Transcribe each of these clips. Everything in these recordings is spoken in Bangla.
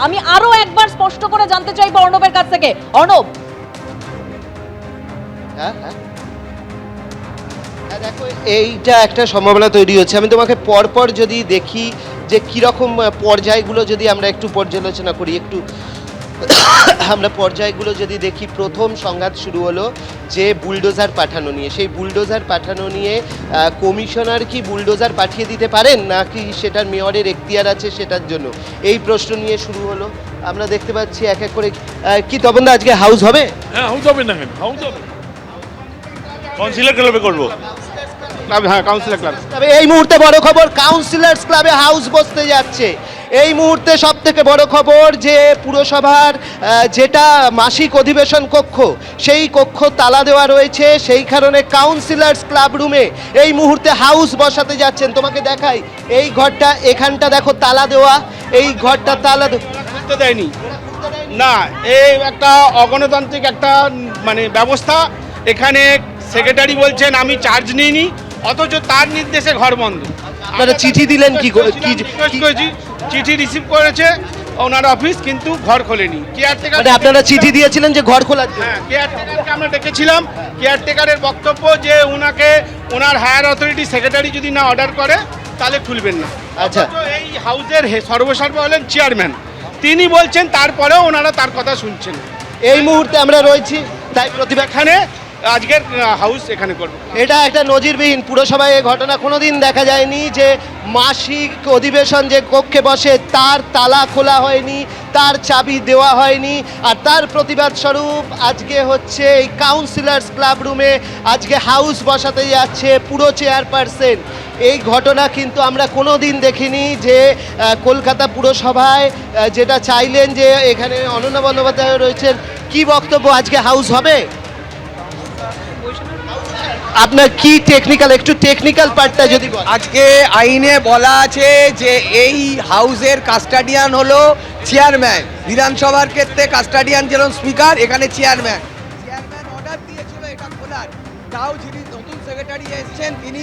আমি আরো একবার স্পষ্ট করে জানতে চাইবো অর্ণবের কাছ থেকে। অর্ণব, হ্যাঁ হ্যাঁ হ্যাঁ, দেখো এইটা একটা সম্ভাবনা তৈরি হচ্ছে। আমি তোমাকে পরপর যদি দেখি যে কীরকম পর্যায়গুলো যদি আমরা একটু পর্যালোচনা করি, একটু আমরা পর্যায়গুলো যদি দেখি, প্রথম সংঘাত শুরু হলো যে বুলডোজার পাঠানো নিয়ে। সেই বুলডোজার পাঠানো নিয়ে কমিশনার কি বুলডোজার পাঠিয়ে দিতে পারেন, নাকি সেটার মেয়রের এখতিয়ার আছে সেটার জন্য, এই প্রশ্ন নিয়ে শুরু হলো। আমরা দেখতে পাচ্ছি এক এক করে কি তপনদা আজকে হাউস হবে? হ্যাঁ হাউস হবে না কেন, হাউস হবে, কাউন্সিলর ক্লাবে করবো। হ্যাঁ কাউন্সিলর ক্লাব। তবে এই মুহূর্তে বড় খবর, কাউন্সিলর্স ক্লাবে হাউস বসতে যাচ্ছে। এই মুহূর্তে সব থেকে বড় খবর যে পুরসভার যেটা মাসিক অধিবেশন কক্ষ, সেই কক্ষ তালা দেওয়া রয়েছে। সেই কারণে কাউন্সিলর্স ক্লাব রুমে এই মুহূর্তে হাউস বসাতে যাচ্ছেন। তোমাকে দেখাই এই ঘরটা, এখানটা দেখো তালা দেওয়া, এই ঘরটা তালা খুলতে দেয়নি না, এই একটা অগণতান্ত্রিক একটা মানে ব্যবস্থা। এখানে সেক্রেটারি বলছেন আমি চার্জ নিইনি, অথচ তার নির্দেশে ঘর বন্ধ। আপনারা চিঠি দিলেন কি চিঠি রিসিভ করেছে ওনার অফিস, কিন্তু ঘর খোলেনি। কেয়ারটেকার মানে আপনারা চিঠি দিয়েছিলেন যে ঘর খোলার জন্য? হ্যাঁ, কেয়ারটেকারকে আমরা ডেকেছিলাম। কেয়ারটেকারের বক্তব্য যে ওনার হায়ার অথরিটি সেক্রেটারি যদি না অর্ডার করে তাহলে খুলবেন না। আচ্ছা, অথচ এই হাউসের সর্বসর্বা হলেন চেয়ারম্যান, তিনি বলছেন, তারপরেও ওনারা তার কথা শুনছেন। এই মুহূর্তে আমরা রয়েছি তাই প্রতিভা এখানে আজকের হাউস এখানে করব। এটা একটা নজিরবিহীন। পুরসভায় এই ঘটনা কোনোদিন দেখা যায়নি যে মাসিক অধিবেশন যে কক্ষে বসে তার তালা খোলা হয়নি, তার চাবি দেওয়া হয়নি। আর তার প্রতিবাদ স্বরূপ আজকে হচ্ছে এই কাউন্সিলর্স ক্লাব রুমে আজকে হাউস বসাতে যাচ্ছে পুরো চেয়ারপারসন। এই ঘটনা কিন্তু আমরা কোনো দিন দেখিনি যে কলকাতা পুরসভায় যেটা চাইলেন যে এখানে অনন্যা বন্দ্যোপাধ্যায় রয়েছেন। কি বক্তব্য, আজকে হাউস হবে? আপনার কি টেকনিক্যাল, একটু টেকনিক্যাল পার্টটা যদি বলেন। আজকে আইনে বলা আছে যে এই হাউসের কাস্টাডিয়ান হলো চেয়ারম্যান। বিধানসভার ক্ষেত্রে কাস্টাডিয়ান যেমন স্পিকার, এখানে চেয়ারম্যান অর্ডার দিয়েছিল এটা খোলার। তাও যিনি নতুন সেক্রেটারি এসেছেন তিনি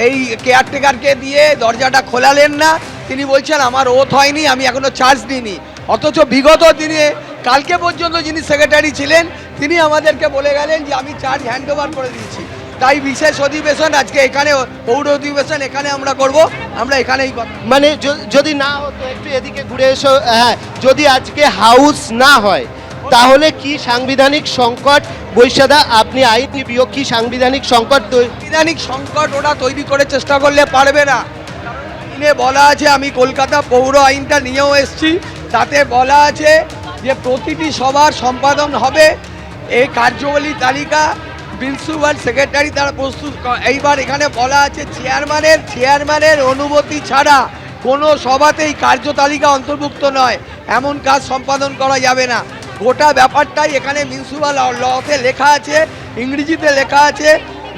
এই কেয়ারটেকারকে দিয়ে দরজাটা খোলালেন না। তিনি বলছেন আমার ওথ হয়নি, আমি এখনো চার্জ নিইনি। অথচ বিগত দিনে কালকে পর্যন্ত যিনি সেক্রেটারি ছিলেন তিনি আমাদেরকে বলে গেলেন যে আমি চার্জ হ্যান্ড ওভার করে দিয়েছি। তাই বিশেষ অধিবেশন আজকে এখানে, পৌর অধিবেশন এখানে আমরা করব। আমরা এখানেই মানে যদি না হতো, একটু এদিকে ঘুরে এসো। হ্যাঁ, যদি আজকে হাউস না হয় তাহলে কি সাংবিধানিক সংকট? বৈশাদা, আপনি আইনজীবী, কি সাংবিধানিক সংকট? সাংবিধানিক সংকট ওরা তৈরি করে চেষ্টা করলে পারবে না। আইনে বলা আছে, আমি কলকাতা পৌর আইনটা নিয়েও এসেছি, তাতে বলা আছে যে প্রতিটি সভার সম্পাদন হবে এই কার্যাবলী তালিকা প্রিন্সিপাল সেক্রেটারি তারা প্রস্তুত। এইবার এখানে বলা আছে চেয়ারম্যানের অনুমতি ছাড়া কোনো সভাতেই কার্যতালিকা অন্তর্ভুক্ত নয়, এমন কাজ সম্পাদন করা যাবে না। গোটা ব্যাপারটাই এখানে মিউনিসিপাল লতে লেখা আছে, ইংরেজিতে লেখা আছে,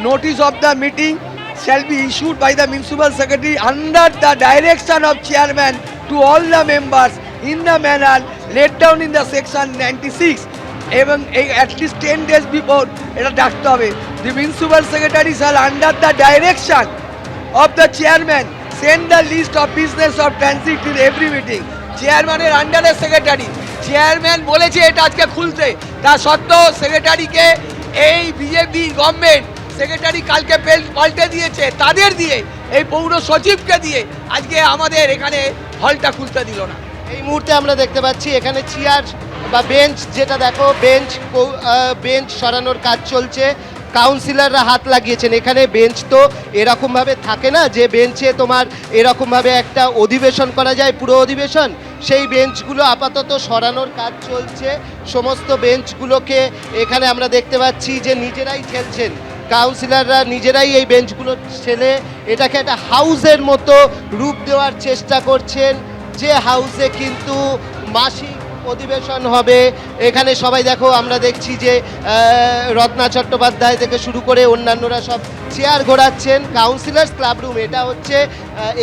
notice of the meeting shall be issued by the municipal secretary under the direction of chairman to all the members in the manner laid down in the section 96 এবং at least 10 days before এটা ডাকতে হবে। The municipal secretary shall under the direction of the chairman send the list of business of transit in every meeting. চেয়ারম্যানের আন্ডারে সেক্রেটারি, চেয়ারম্যান বলেছে এটা আজকে খুলতে, তা সত্ত্বেও সেক্রেটারিকে এই বিজেপি গভর্নমেন্ট সেক্রেটারি কালকে পাল্টে দিয়েছে, তাদের দিয়ে এই পৌর সচিবকে দিয়ে আজকে আমাদের এখানে হলটা খুলতে দিল না। এই মুহূর্তে আমরা দেখতে পাচ্ছি এখানে চেয়ার বা বেঞ্চ, যেটা দেখো বেঞ্চ সরানোর কাজ চলছে। কাউন্সিলররা হাত লাগিয়েছেন। এখানে বেঞ্চ তো এরকমভাবে থাকে না যে বেঞ্চে তোমার এরকমভাবে একটা অধিবেশন করা যায়, পুরো অধিবেশন। সেই বেঞ্চগুলো আপাতত সরানোর কাজ চলছে। সমস্ত বেঞ্চগুলোকে এখানে আমরা দেখতে পাচ্ছি যে নিজেরাই ঠেলছেন, কাউন্সিলররা নিজেরাই এই বেঞ্চগুলো ঠেলে এটাকে একটা হাউসের মতো রূপ দেওয়ার চেষ্টা করছেন, যে হাউসে কিন্তু মাসিক অধিবেশন হবে। এখানে সবাই দেখো, আমরা দেখছি যে রত্না চট্টোপাধ্যায় থেকে শুরু করে অন্যান্যরা সব চেয়ার ঘোরাচ্ছেন। কাউন্সিলর্স ক্লাব রুম এটা হচ্ছে,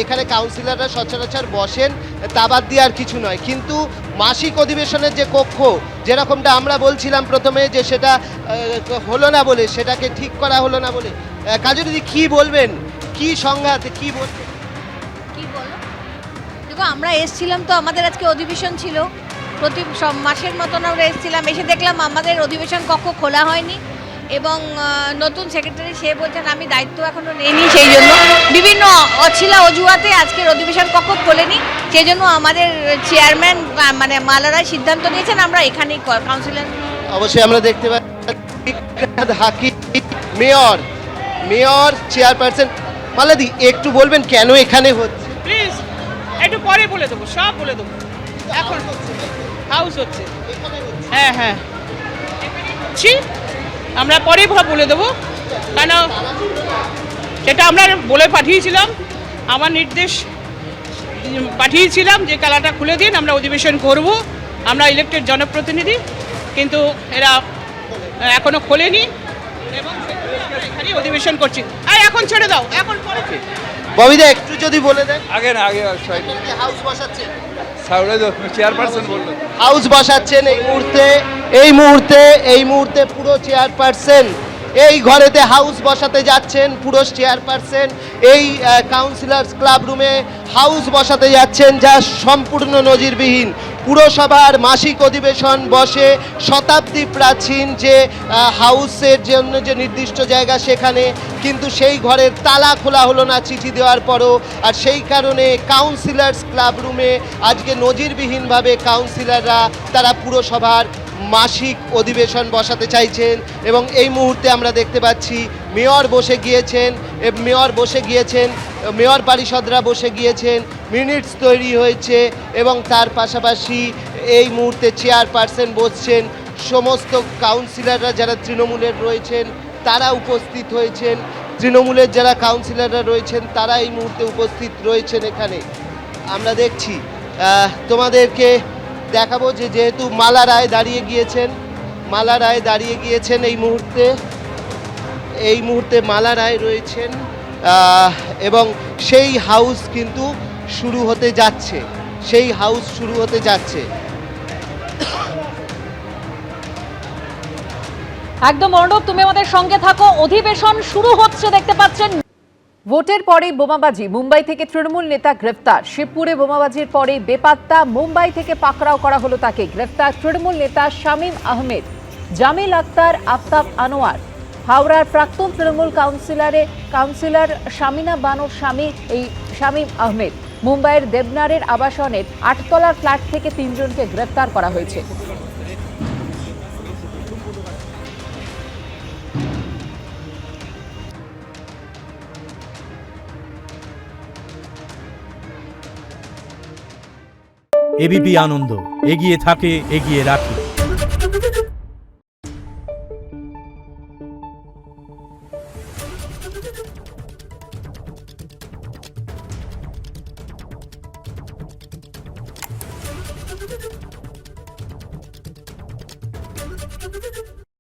এখানে কাউন্সিলররা সচরাচর বসেন, তা বাদ দিয়ে আর কিছু নয়। কিন্তু মাসিক অধিবেশনের যে কক্ষ, যেরকমটা আমরা বলছিলাম প্রথমে যে সেটা হলো না বলে, সেটাকে ঠিক করা হলো না বলে, কাজী দিদি কি বলবেন, কি সংঘাত, কি বলবেন? কি বলো? দেখো আমরা এসেছিলাম তো, আমাদের আজকে অধিবেশন ছিল, প্রতি সব মাসের মতন আমরা এসেছিলাম, এসে দেখলাম আমাদের অধিবেশন কক্ষ খোলা হয়নি এবং নতুন সেক্রেটারি সে বলছেন আমি দায়িত্ব এখনো নেইনি, সেই জন্য বিভিন্ন অছিলা অজুহাতে আজকের অধিবেশন কক্ষ খোলেনি। সেই জন্য আমাদের চেয়ারম্যান মানে মালারায় সিদ্ধান্ত নিয়েছেন আমরা এখানেই কাউন্সিলর। অবশ্যই আমরা দেখতে পাচ্ছি হাকিম, মেয়র চেয়ারপারসন। মালাদি একটু বলবেন কেন এখানে হচ্ছে? প্লিজ একটু পরে বলে দেবো, সব বলে দেবো। এখন হাউস হচ্ছে, হ্যাঁ হ্যাঁ ছি, আমরা পরে বলে দেবো, কেন সেটা আমরা বলে পাঠিয়েছিলাম, আমার নির্দেশ পাঠিয়েছিলাম যে কালাটা খুলে দিন, আমরা অধিবেশন করব, আমরা ইলেক্টেড জনপ্রতিনিধি, কিন্তু এরা এখনো খোলেনি এবং এখানেই অধিবেশন করছি। আর এখন ছেড়ে দাও, এখন পরে ববিদা একটু যদি বলে দেন। আগে না আগে হাউস বসাচ্ছেন, চেয়ারপারসন বললো হাউস বসাচ্ছেন এই মুহূর্তে পুরো চেয়ারপারসন এই ঘরেতে হাউস বসাতে যাচ্ছেন, পুরো চেয়ারপারসন এই কাউন্সিলর্স ক্লাব রুমে হাউস বসাতে যাচ্ছেন, যা সম্পূর্ণ নজিরবিহীন। পুরসভার মাসিক অধিবেশন বসে শতাব্দী প্রাচীন যে হাউসের জন্য যে নির্দিষ্ট জায়গা সেখানে, কিন্তু সেই ঘরের তালা খোলা হলো না চিঠি দেওয়ার পরও, আর সেই কারণে কাউন্সিলর্স ক্লাব রুমে আজকে নজিরবিহীনভাবে কাউন্সিলররা তারা পুরসভার মাসিক অধিবেশন বসাতে চাইছেন। এবং এই মুহূর্তে আমরা দেখতে পাচ্ছি মেয়র বসে গিয়েছেন, মেয়র পরিষদরা বসে গিয়েছেন, মিনিটস তৈরি হয়েছে এবং তার পাশাপাশি এই মুহূর্তে চেয়ারপারসন বসছেন। সমস্ত কাউন্সিলররা যারা তৃণমূলের রয়েছেন তারা উপস্থিত হয়েছেন, তৃণমূলের যারা কাউন্সিলররা রয়েছেন তারা এই মুহূর্তে উপস্থিত রয়েছেন এখানে। আমরা দেখছি তোমাদেরকে দেখাবো যে যেহেতু মালা রায় দাঁড়িয়ে গিয়েছেন এই মুহূর্তে মালা রায় রয়েছেন এবং সেই হাউস কিন্তু শুরু হতে যাচ্ছে। একদম অর্ণব, তুমি আমাদের সঙ্গে থাকো। অধিবেশন শুরু হচ্ছে দেখতে পাচ্ছেন। ভোটের পরে বোমাবাজি, মুম্বাই থেকে তৃণমূল নেতা গ্রেফতার। শিবপুরে বোমাবাজির পরে বেপাত্তা, মুম্বাই থেকে পাকড়াও করা হলো তাকে। গ্রেফতার তৃণমূল নেতা শামীম আহমেদ, জামিল আক্তার, আফতাব আনোয়ার। হাওড়ার প্রাক্তন তৃণমূল কাউন্সিলর শামিনা বানোর স্বামী এই শামীম আহমেদ। মুম্বাইয়ের দেবনারের আবাসনের 8তলার ফ্ল্যাট থেকে 3 জনকে গ্রেফতার করা হয়েছে। এবিপি আনন্দ, এগিয়ে থাকে, এগিয়ে রাখে।